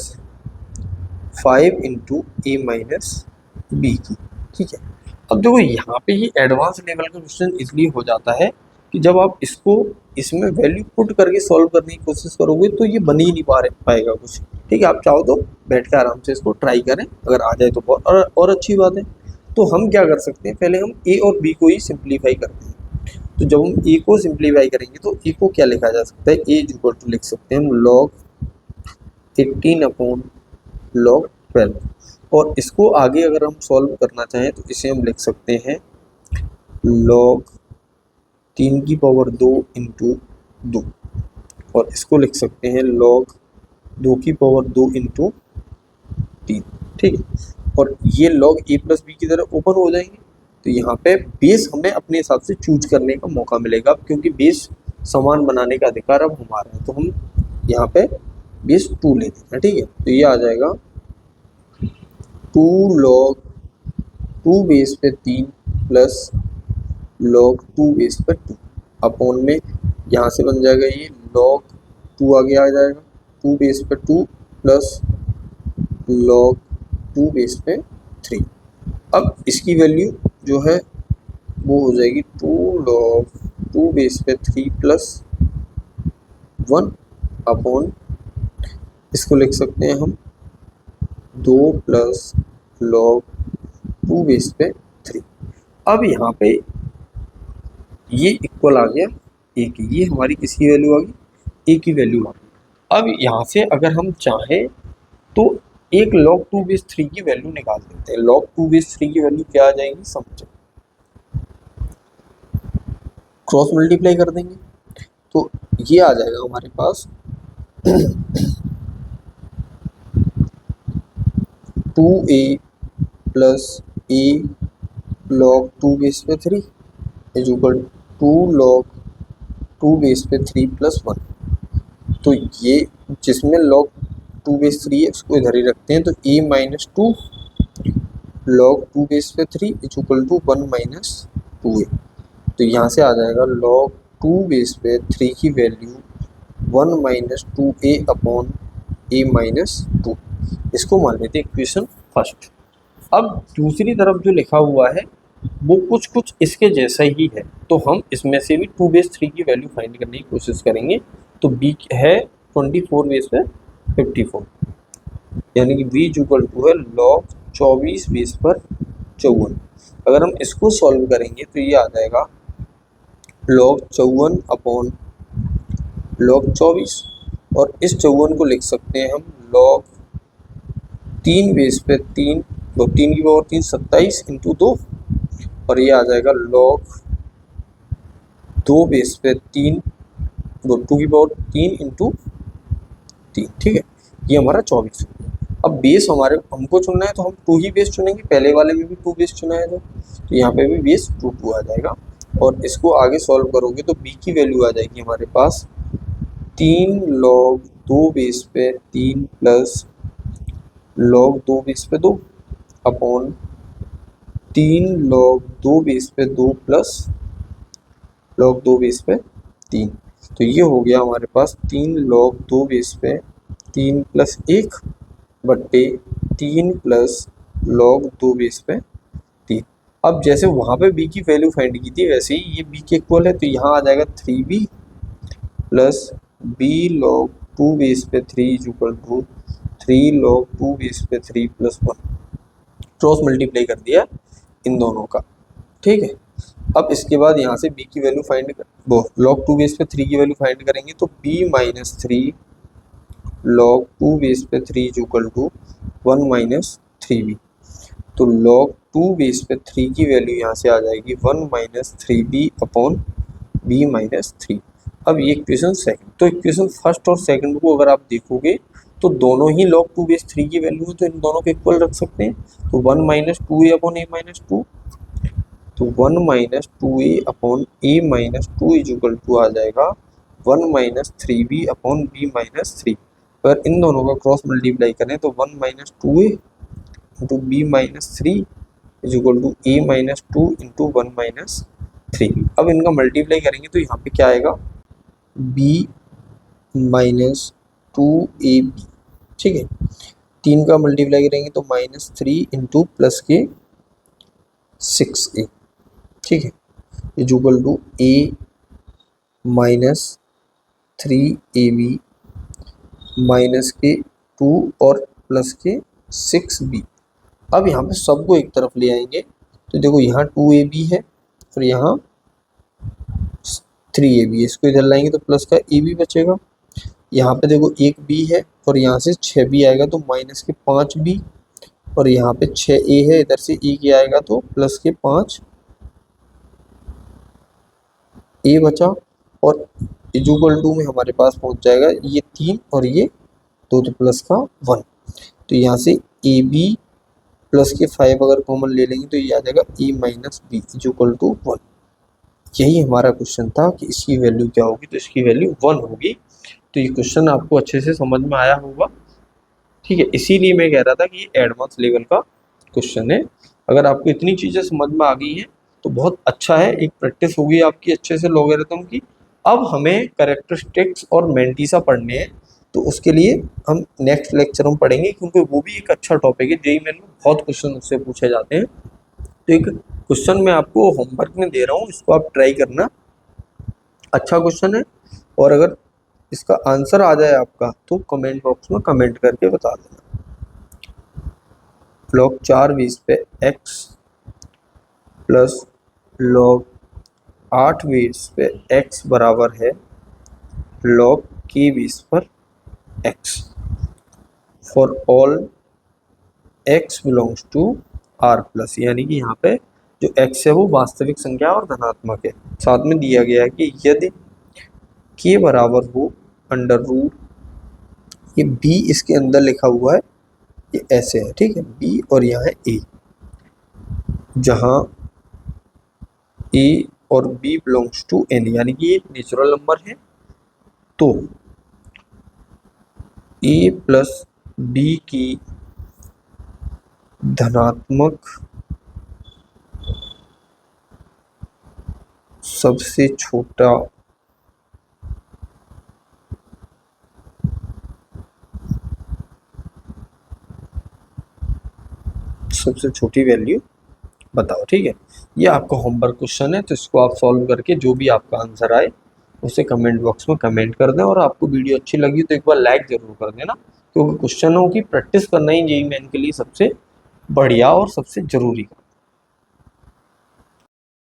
A: 5 into a minus b की। ठीक है, अब देखो यहाँ पे ये एडवांस लेवल का क्वेश्चन इसलिए हो जाता है कि जब आप इसको इसमें वैल्यू पुट करके सॉल्व करने की कोशिश करोगे तो ये बन ही नहीं पाएगा कुछ। ठीक है, आप चाहो तो बैठ कर आराम से इसको ट्राई करें, अगर आ जाए तो बहुत और अच्छी बात है। तो हम क्या कर सकते हैं, पहले हम ए और बी को ही सिंप्लीफाई करते हैं। तो जब हम ए को सिंप्लीफाई करेंगे तो ए को क्या लिखा जा सकता है, ए इक्वल टू लिख सकते हैं हम log 18 अपॉन log 12। और इसको आगे अगर हम सॉल्व करना चाहें तो इसे हम लिख सकते हैं log 3 की पावर 2 इंटू 2, और इसको लिख सकते हैं log 2 की पावर 2 इंटू 3। ठीक है, और ये log a प्लस बी की तरह ओपन हो जाएंगे। तो यहाँ पे बेस हमें अपने हिसाब से चूज करने का मौका मिलेगा, क्योंकि बेस समान बनाने का अधिकार अब हमारा है। तो हम यहाँ पे बेस 2 लेते हैं। ठीक है, तो ये आ जाएगा 2 log 2 बेस पे 3 प्लस log 2 बेस पे 2 अपॉन में यहाँ से बन जाएगा ये log 2 आगे आ जाएगा 2 बेस पे 2 प्लस log 2 बेस पे 3। अब इसकी वैल्यू जो है वो हो जाएगी 2 log 2 बेस पे 3 प्लस 1 अपॉन, इसको लिख सकते हैं हम 2 प्लस log 2 बेस पे 3। अब यहाँ पे ये इक्वल आ गया ए की, ये हमारी किसकी वैल्यू आ गई, ए की वैल्यू आ गई। अब यहाँ से अगर हम चाहें तो एक log 2 बेस 3 की वैल्यू निकाल देते हैं। log 2 बेस 3 की वैल्यू क्या आ जाएगी, समझो, क्रॉस मल्टीप्लाई कर देंगे तो ये आ जाएगा हमारे पास 2a plus a log 2 base पे 3 इज इक्वल 2 log 2 बेस पे 3 प्लस 1। तो ये जिसमें log 2 बेस 3 है उसको इधर ही रखते हैं, तो a माइनस 2 log 2 बेस पे 3 is equal to 1 minus 2a। तो यहाँ से आ जाएगा log 2 बेस पे 3 की value 1 minus 2a upon a minus 2। इसको मान लेते हैं इक्वेशन फर्स्ट। अब दूसरी तरफ जो लिखा हुआ है वो कुछ कुछ इसके जैसा ही है, तो हम इसमें से भी 2 बेस 3 की वैल्यू फाइंड करने की कोशिश करेंगे। तो b है 24 बेस पे 54, यानी कि b इक्वल टू है log 24 बेस पर 54। अगर हम इसको सॉल्व करेंगे तो ये आ जाएगा log 54 अपॉन log 24, और इस 54 को लिख सकते हैं हम log 3 बेस पे 3, तो 3 की पावर 3 27 इंटू 2, और ये आ जाएगा log 2 बेस पे 3, तो 2 की पावर 3 इंटू 3। ठीक है, ये हमारा 24। अब बेस हमारे हमको चुनना है तो हम 2 ही बेस चुनेंगे, पहले वाले में भी 2 बेस चुना है तो यहाँ पे भी बेस 2 आ जाएगा। और इसको आगे सॉल्व करोगे तो b की वैल्यू आ जाएगी हमारे पास 3 log 2 बेस पे 3 प्लस log 2 बेस पे 2 अपॉन 3 log 2 बेस पे 2 प्लस log 2 बेस पे 3। तो ये हो गया हमारे पास 3 log 2 बेस पे 3 प्लस 1 बट्टे 3 प्लस log 2 बेस पे 3। अब जैसे वहाँ पे b की वैल्यू फाइंड की थी वैसे ही ये b के इक्वल है, तो यहाँ आ जाएगा 3b plus b log 2 base पे 3 is equal to 3 log 2 base पे 3 प्लस 1। क्रॉस मल्टीप्लाई कर दिया इन दोनों का। ठीक है, अब इसके बाद यहाँ से b की वैल्यू फाइंड कर, वो log 2 बेस पे 3 की वैल्यू फाइंड करेंगे तो b माइनस 3 log 2 बेस पे 3 is equal to 1 minus 3b। तो log 2 बेस पे 3 की वैल्यू यहाँ से आ जाएगी 1 minus 3b upon b minus 3। अब ये इक्वेशन सेकंड। तो इक्वेशन फर्स्ट और सेकंड को अगर आप देखोगे तो दोनों ही log 2 बेस 3 की वैल्यू है, तो इन दोनों को इक्वल रख सकते हैं। तो 1 minus 2a upon a minus 2, तो 1 minus 2a upon a minus 2 is equal to आ जाएगा 1 minus 3b upon b minus 3। अगर इन दोनों का क्रॉस मल्टीप्लाई करें तो 1 minus 2a into b minus 3 is equal to a minus 2 into 1 minus 3। अब इनका मल्टीप्लाई करेंगे तो यहाँ पे क्या आएगा, b माइनस 2ab। ठीक है, 3 का मल्टीप्लाई करेंगे तो माइनस 3 इंटू प्लस के 6a। ठीक है, is equal to a minus 3ab minus के 2 और प्लस के 6b। अब यहाँ पे सबको एक तरफ ले आएंगे तो देखो यहाँ 2ab है और यहाँ 3ab है, इसको इधर लाएंगे तो प्लस का ab बचेगा। यहाँ पे देखो एक बी है और यहाँ से 6b आएगा तो माइनस के 5b, और यहाँ पे 6a है, इधर से e क्या आएगा तो प्लस के 5a बचा, और इक्वल टू में हमारे पास पहुँच जाएगा ये 3 और ये 2 तो प्लस का 1। तो यहाँ से ए बी प्लस के 5 अगर कॉमन ले लेंगे तो ये आ जाएगा ए माइनस बी इक्वल टू 1। यही हमारा क्वेश्चन था कि इसकी वैल्यू क्या होगी, तो इसकी वैल्यू 1 होगी। तो ये क्वेश्चन आपको अच्छे से समझ में आया होगा, ठीक है। इसीलिए मैं कह रहा था कि ये एडवांस लेवल का क्वेश्चन है। अगर आपको इतनी चीज़ें समझ में आ गई हैं तो बहुत अच्छा है, एक प्रैक्टिस होगी आपकी अच्छे से लॉगरिथम की। अब हमें कैरेक्टरिस्टिक्स और मैंटिसा पढ़ने हैं, तो उसके लिए हम नेक्स्ट लेक्चर में पढ़ेंगे, क्योंकि वो भी एक अच्छा टॉपिक है। जेईई मेन में बहुत क्वेश्चन उससे पूछे जाते हैं। तो एक क्वेश्चन मैं आपको होमवर्क में दे रहा हूँ, इसको आप ट्राई करना, अच्छा क्वेश्चन है। और अगर इसका आंसर आ जाए आपका तो कमेंट बॉक्स में कमेंट करके बता देना। log 4 पे x प्लस log 8 पे x बराबर है log k पर x for all x belongs to r plus, यानी कि यहाँ पे जो x है वो वास्तविक संख्या और धनात्मक है। साथ में दिया गया है कि यदि k बराबर हो अंडर रूट, ये b इसके अंदर लिखा हुआ है, ये ऐसे है, ठीक है, b और यहाँ है a, जहाँ a और b बिलोंग्स टू n, यानी कि ये नेचुरल नंबर है। तो a प्लस b की धनात्मक सबसे छोटी वैल्यू बताओ, ठीक है। ये आपका होमवर्क क्वेश्चन है, तो इसको आप सॉल्व करके जो भी आपका आंसर आए उसे कमेंट बॉक्स में कमेंट कर दें। और आपको वीडियो अच्छी लगी तो एक बार लाइक जरूर कर देना, क्योंकि क्वेश्चनों की प्रैक्टिस करना ही जेईई मेन के लिए सबसे बढ़िया और सबसे ज़रूरी